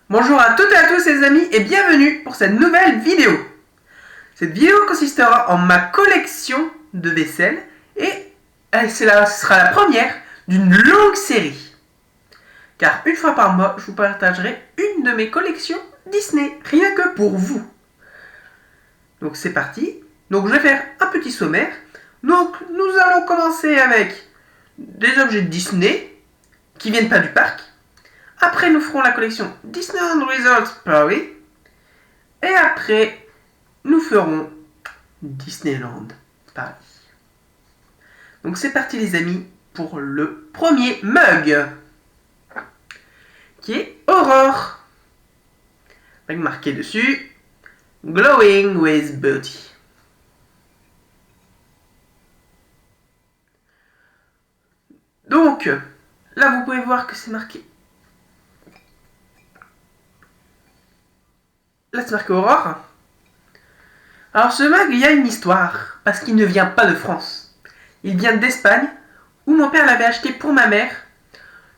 Bonjour à toutes et à tous les amis et bienvenue pour cette nouvelle vidéo. Cette vidéo consistera en ma collection de vaisselle et ce sera la première d'une longue série. Car une fois par mois, je vous partagerai une de mes collections Disney, rien que pour vous. Donc c'est parti. Donc je vais faire un petit sommaire. Donc nous allons commencer avec des objets Disney qui viennent pas du parc. Après, nous ferons la collection Disneyland Resort Paris. Et après, nous ferons Disneyland Paris. Donc c'est parti les amis pour le premier mug. Qui est Aurore. Avec marqué dessus Glowing with Beauty. Donc, là vous pouvez voir que c'est marqué. Là c'est marqué Aurore. Alors ce mug, il y a une histoire, parce qu'il ne vient pas de France. Il vient d'Espagne, où mon père l'avait acheté pour ma mère,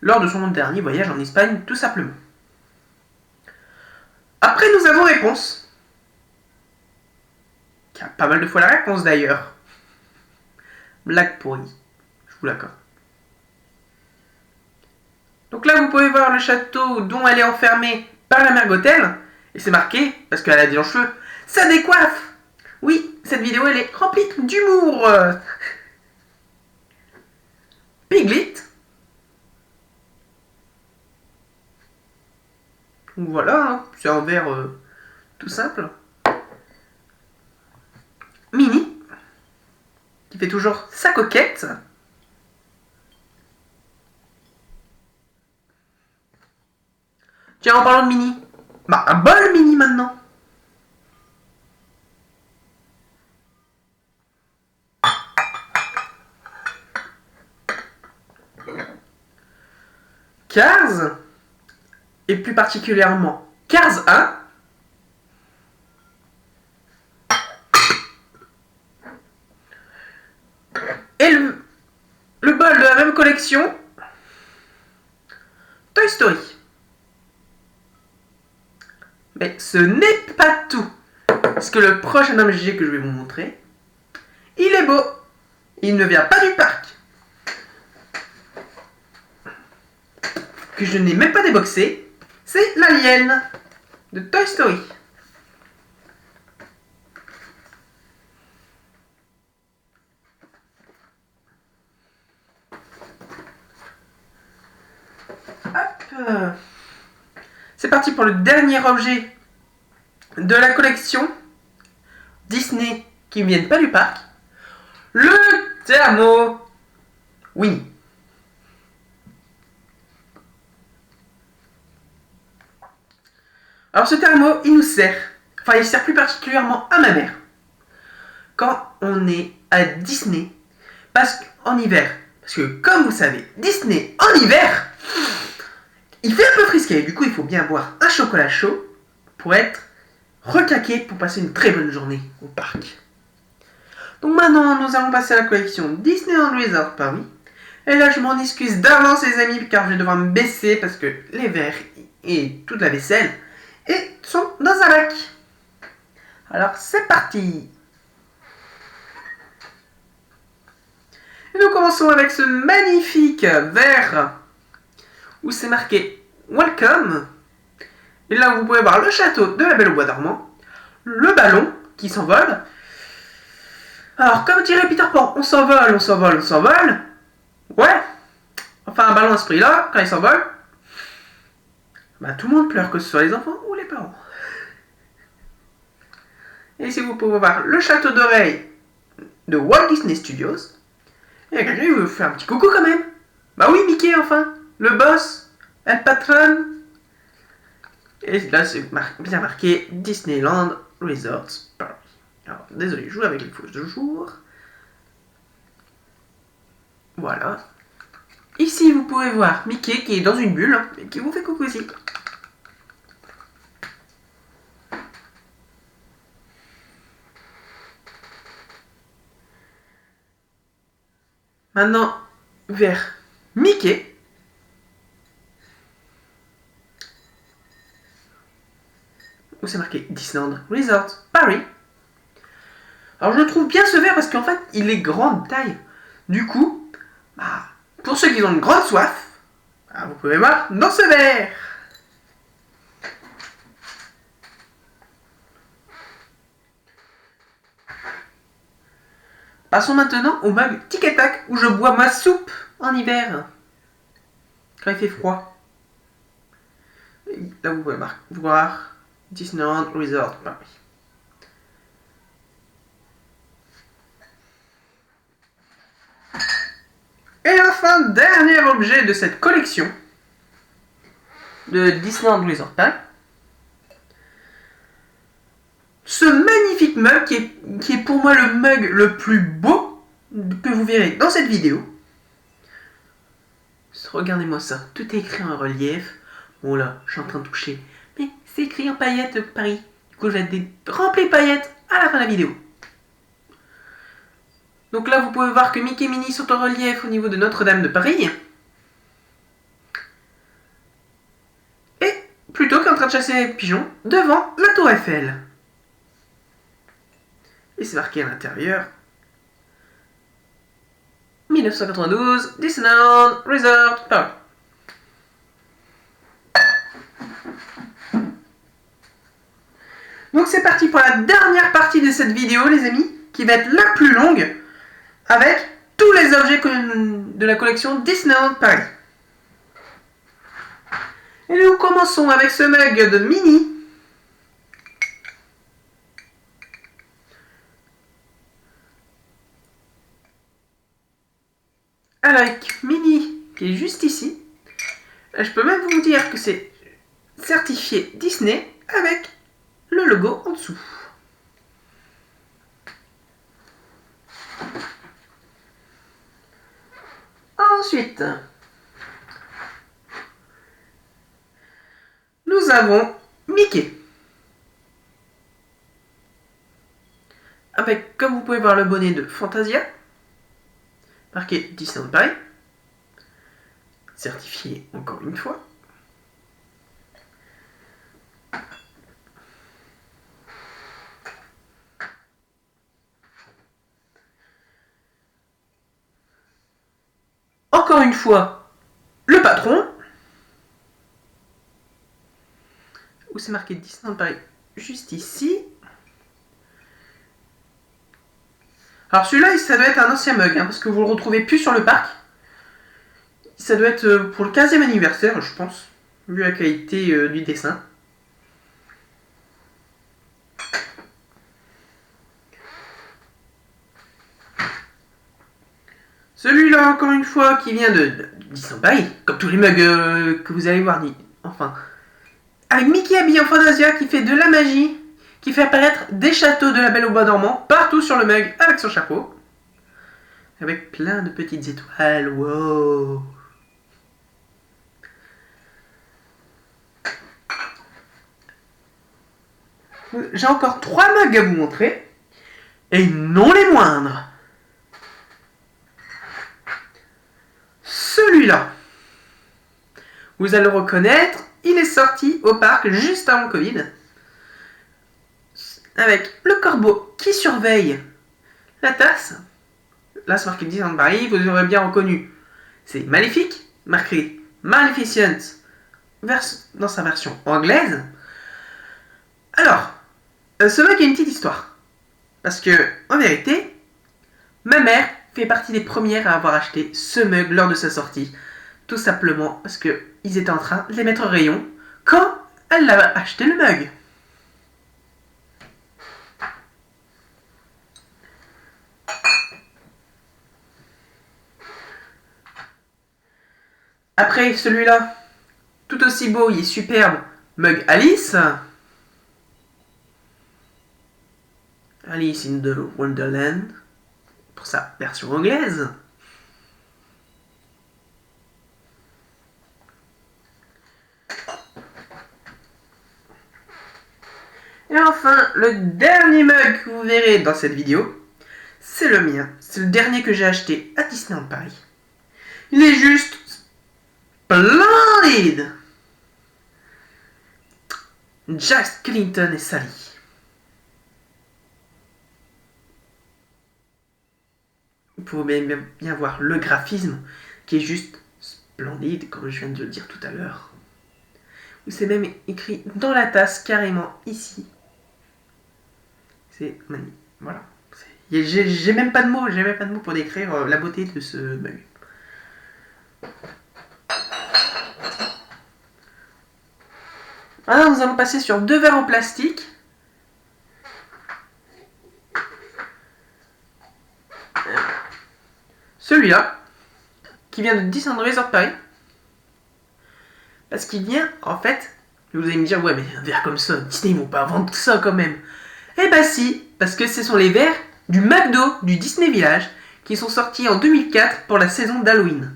lors de son dernier voyage en Espagne, tout simplement. Après, nous avons réponse. Il y a pas mal de fois la réponse d'ailleurs. Blague pourrie, je vous l'accorde. Donc là, vous pouvez voir le château dont elle est enfermée par la mère Gothel. Et c'est marqué, parce qu'elle a des longs cheveux, ça décoiffe. Oui, cette vidéo, elle est remplie d'humour. Piglet. Donc voilà, hein, c'est un verre tout simple. Minnie, qui fait toujours sa coquette. Tiens, en parlant de Minnie, bah un bol Minnie maintenant. Cars, et plus particulièrement Cars 1, et le bol de la même collection, Toy Story. Mais ce n'est pas tout, parce que le prochain objet que je vais vous montrer, il est beau, il ne vient pas du parc, que je n'ai même pas déboxé, c'est l'alien de Toy Story. Hop. C'est parti pour le dernier objet de la collection Disney qui ne viennent pas du parc, le thermo Winnie. Alors ce thermo, il nous sert, il sert plus particulièrement à ma mère, quand on est à Disney, parce qu'en hiver, parce que comme vous savez, Disney en hiver, il fait un peu frisqué, du coup il faut bien boire un chocolat chaud pour être recaqué pour passer une très bonne journée au parc. Donc maintenant, nous allons passer à la collection Disneyland Resort Paris. Et là, je m'en excuse d'avance, les amis, car je vais devoir me baisser parce que les verres et toute la vaisselle sont dans un bac. Alors, c'est parti. Et nous commençons avec ce magnifique verre où c'est marqué Welcome. Et là, vous pouvez voir le château de la Belle au Bois dormant, le ballon qui s'envole. Alors, comme dirait Peter Pan, on s'envole, on s'envole, on s'envole. Ouais. Enfin, un ballon à ce prix-là, quand il s'envole, bah tout le monde pleure, que ce soit les enfants ou les parents. Et ici, vous pouvez voir le château d'oreilles de Walt Disney Studios. Et quelqu'un qui veut faire un petit coucou quand même. Bah oui, Mickey, enfin. Le boss, El Patron. Et là, c'est bien marqué Disneyland Resort Paris. Alors, désolé, je joue avec les fausses de jour. Voilà. Ici, vous pouvez voir Mickey qui est dans une bulle et qui vous fait coucou ici. Maintenant, vers Mickey. où c'est marqué Disneyland Resort Paris. Alors je trouve bien ce verre parce qu'en fait il est grande taille. Du coup, pour ceux qui ont une grande soif, vous pouvez voir dans ce verre. Passons maintenant au mug Tic et Tac où je bois ma soupe en hiver. Quand il fait froid. Et là vous pouvez voir Disneyland Resort Paris. Et enfin, dernier objet de cette collection de Disneyland Resort Paris. Ce magnifique mug qui est pour moi le mug le plus beau que vous verrez dans cette vidéo. Regardez-moi ça, tout est écrit en relief. Bon là, je suis en train de toucher. Mais c'est écrit en paillettes Paris. Du coup, je vais être des remplies de paillettes à la fin de la vidéo. Donc là, vous pouvez voir que Mickey et Minnie sont en relief au niveau de Notre-Dame de Paris. Et plutôt qu'en train de chasser les pigeons devant la Tour Eiffel. Et c'est marqué à l'intérieur 1992, Disneyland Resort Paris. Donc c'est parti pour la dernière partie de cette vidéo, les amis, qui va être la plus longue, avec tous les objets de la collection Disneyland Paris. Et nous commençons avec ce mug de Minnie. Avec Minnie qui est juste ici. Je peux même vous dire que c'est certifié Disney avec le logo en dessous. Ensuite, nous avons Mickey. Avec, comme vous pouvez voir, le bonnet de Fantasia. Marqué Disneyland Paris. Certifié encore une fois. Encore une fois, le patron. Où c'est marqué Disneyland Paris juste ici. Alors celui-là, ça doit être un ancien mug, parce que vous le retrouvez plus sur le parc. Ça doit être pour le 15e anniversaire, je pense, vu la qualité du dessin. Celui-là, encore une fois, qui vient de Disneyland Paris, comme tous les mugs que vous allez voir. Enfin, avec Mickey habillé en Fantasia qui fait de la magie, qui fait apparaître des châteaux de la Belle au Bois dormant partout sur le mug avec son chapeau. Avec plein de petites étoiles, wow! J'ai encore 3 mugs à vous montrer, et non les moindres. Celui-là, vous allez le reconnaître, il est sorti au parc juste avant le Covid, avec le corbeau qui surveille la tasse. Là, c'est marqué Disneyland Paris, vous aurez bien reconnu. C'est Maléfique, marqué Maleficent dans sa version anglaise. Alors, ce mug a une petite histoire. Parce que, en vérité, ma mère fait partie des premières à avoir acheté ce mug lors de sa sortie. Tout simplement parce qu'ils étaient en train de les mettre au rayon quand elle a acheté le mug. Après celui-là, tout aussi beau, il est superbe, mug Alice. Alice in the Wonderland, pour sa version anglaise. Et enfin, le dernier mug que vous verrez dans cette vidéo, c'est le mien. C'est le dernier que j'ai acheté à Disneyland Paris. Il est juste splendide. Jack Skellington et Sally. Vous pouvez bien voir le graphisme qui est juste splendide, comme je viens de le dire tout à l'heure. C'est même écrit dans la tasse, carrément ici. C'est magnifique. Voilà. J'ai même pas de mots, pour décrire la beauté de ce mug. Maintenant, nous allons passer sur 2 verres en plastique. Celui-là, qui vient de Disneyland Resort Paris. Parce qu'il vient, en fait, vous allez me dire, ouais, mais un verre comme ça, Disney, ils vont pas vendre ça quand même. Eh bah si, parce que ce sont les verres du McDo du Disney Village qui sont sortis en 2004 pour la saison d'Halloween.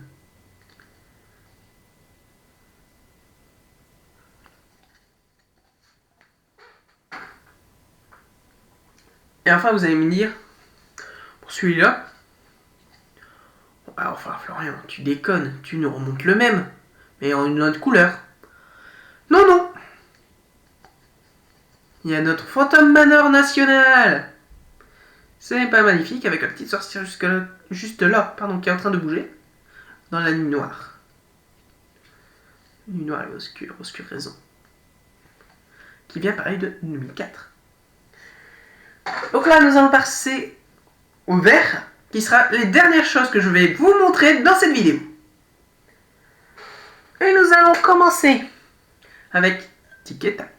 Et enfin, vous allez me dire, pour celui-là, enfin Florian, tu déconnes, tu nous remontes le même, mais en une autre couleur. Non, non. Il y a notre Phantom Manor national. Ce n'est pas magnifique avec la petite sorcière juste là, qui est en train de bouger dans la nuit noire. Nuit noire et obscure raison. Qui vient pareil de 2004. Donc là, nous allons passer au vert, qui sera les dernières choses que je vais vous montrer dans cette vidéo. Et nous allons commencer avec Tic et Tac.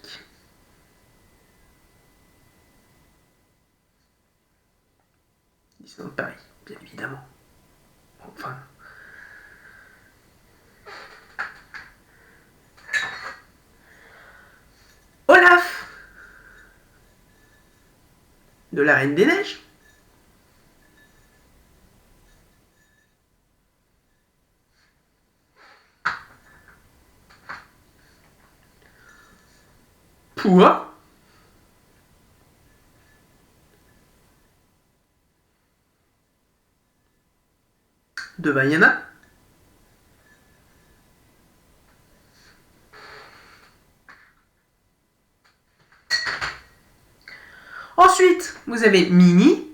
Disneyland Paris, bien évidemment. Enfin. Olaf de la Reine des Neiges. Pouah de Vaiana. Ensuite, vous avez Minnie.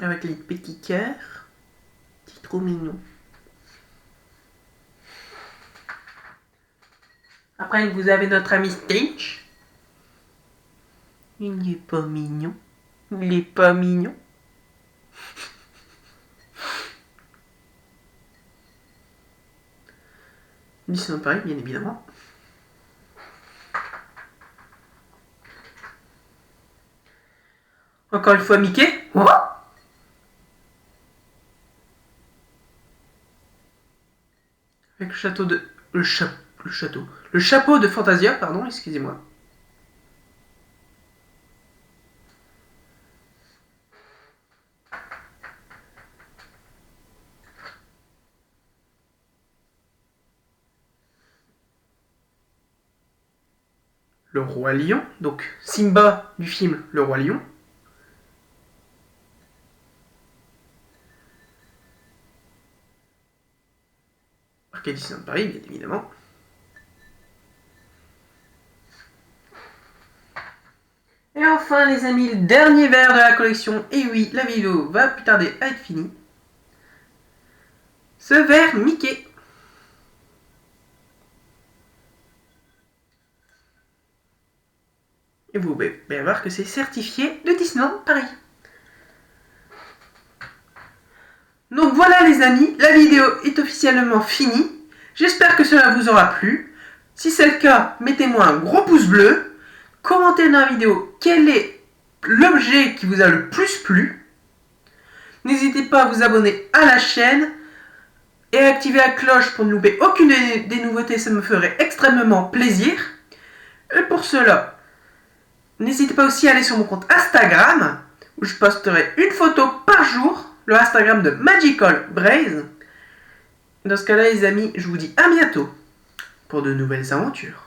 Avec les petits cœurs. C'est trop mignon. Après, vous avez notre ami Stitch. Il n'est pas mignon. Il est pas mignon. Disneyland Paris, bien évidemment. Encore une fois, Mickey. Oh, avec le château de... Le chapeau de Fantasia, pardon, excusez-moi. Le Roi Lion, donc Simba du film Le Roi Lion. Marqué Disneyland Paris, bien évidemment. Et enfin, les amis, le dernier verre de la collection. Et oui, la vidéo va plus tarder à être finie. Ce verre Mickey. Et vous pouvez bien voir que c'est certifié de Disneyland Paris. Donc voilà les amis, la vidéo est officiellement finie. J'espère que cela vous aura plu. Si c'est le cas, mettez-moi un gros pouce bleu. Commentez dans la vidéo quel est l'objet qui vous a le plus plu. N'hésitez pas à vous abonner à la chaîne et à activer la cloche pour ne louper aucune des nouveautés, ça me ferait extrêmement plaisir. Et pour cela, n'hésitez pas aussi à aller sur mon compte Instagram, où je posterai une photo par jour, le Instagram de Magical Braze. Dans ce cas-là, les amis, je vous dis à bientôt pour de nouvelles aventures.